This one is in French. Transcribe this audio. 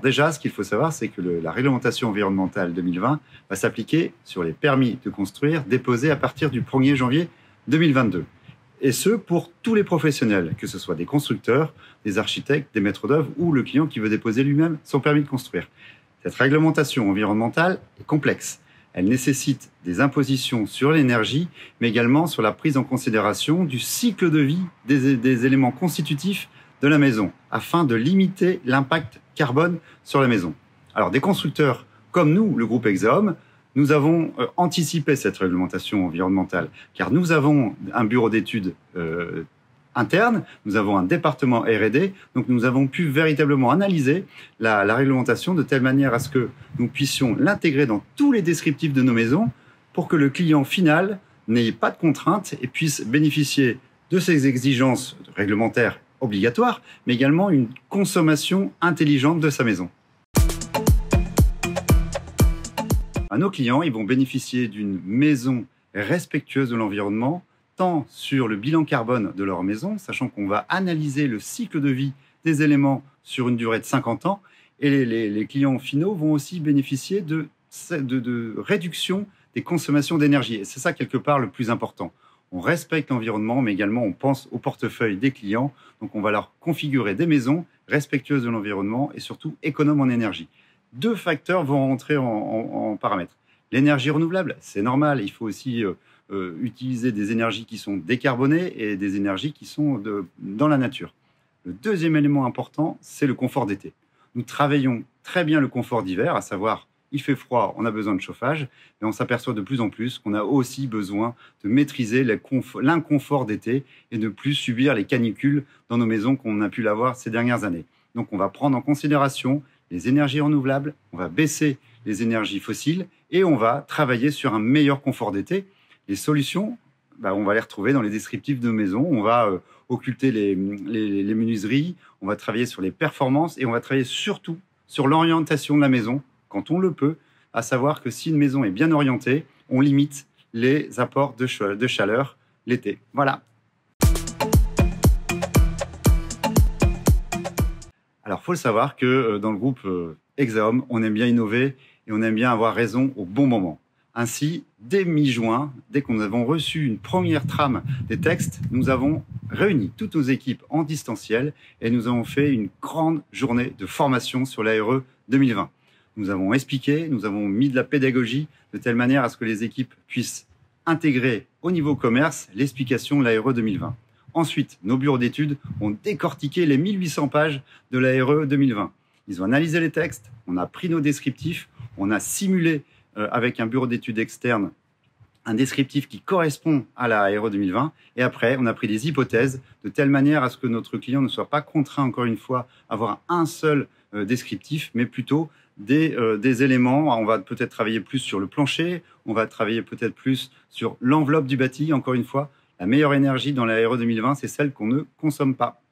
Alors déjà, ce qu'il faut savoir, c'est que la réglementation environnementale 2020 va s'appliquer sur les permis de construire déposés à partir du 1er janvier 2022. Et ce, pour tous les professionnels, que ce soit des constructeurs, des architectes, des maîtres d'œuvre ou le client qui veut déposer lui-même son permis de construire. Cette réglementation environnementale est complexe. Elle nécessite des impositions sur l'énergie, mais également sur la prise en considération du cycle de vie des éléments constitutifs de la maison, afin de limiter l'impact carbone sur la maison. Alors, des constructeurs comme nous, le groupe Exaom, nous avons anticipé cette réglementation environnementale, car nous avons un bureau d'études interne, nous avons un département R&D, donc nous avons pu véritablement analyser la réglementation de telle manière à ce que nous puissions l'intégrer dans tous les descriptifs de nos maisons pour que le client final n'ait pas de contraintes et puisse bénéficier de ces exigences réglementaires obligatoires, mais également une consommation intelligente de sa maison. À nos clients, ils vont bénéficier d'une maison respectueuse de l'environnement, tant sur le bilan carbone de leur maison, sachant qu'on va analyser le cycle de vie des éléments sur une durée de 50 ans, et les clients finaux vont aussi bénéficier de réduction des consommations d'énergie. Et c'est ça, quelque part, le plus important. On respecte l'environnement, mais également on pense au portefeuille des clients. Donc on va leur configurer des maisons respectueuses de l'environnement et surtout économes en énergie. Deux facteurs vont rentrer en paramètre. L'énergie renouvelable, c'est normal. Il faut aussi utiliser des énergies qui sont décarbonées et des énergies qui sont dans la nature. Le deuxième élément important, c'est le confort d'été. Nous travaillons très bien le confort d'hiver, à savoir, il fait froid, on a besoin de chauffage, mais on s'aperçoit de plus en plus qu'on a aussi besoin de maîtriser l'inconfort d'été et de ne plus subir les canicules dans nos maisons qu'on a pu l'avoir ces dernières années. Donc on va prendre en considération les énergies renouvelables, on va baisser les énergies fossiles et on va travailler sur un meilleur confort d'été. Les solutions, on va les retrouver dans les descriptifs de nos maisons. On va occulter les menuiseries, on va travailler sur les performances et on va travailler surtout sur l'orientation de la maison, quand on le peut, à savoir que si une maison est bien orientée, on limite les apports de chaleur l'été. Voilà. Alors, il faut le savoir que dans le groupe Exaom, on aime bien innover et on aime bien avoir raison au bon moment. Ainsi, dès mi-juin, dès qu'on avons reçu une première trame des textes, nous avons réuni toutes nos équipes en distanciel et nous avons fait une grande journée de formation sur l'ARE 2020. Nous avons expliqué, nous avons mis de la pédagogie de telle manière à ce que les équipes puissent intégrer au niveau commerce l'explication de l'ARE 2020. Ensuite, nos bureaux d'études ont décortiqué les 1800 pages de l'ARE 2020. Ils ont analysé les textes, on a pris nos descriptifs, on a simulé avec un bureau d'études externe un descriptif qui correspond à la ARE 2020. Et après, on a pris des hypothèses de telle manière à ce que notre client ne soit pas contraint, encore une fois, à avoir un seul descriptif, mais plutôt des éléments. On va peut-être travailler plus sur le plancher, on va travailler peut-être plus sur l'enveloppe du bâti. Encore une fois, la meilleure énergie dans la ARE 2020, c'est celle qu'on ne consomme pas.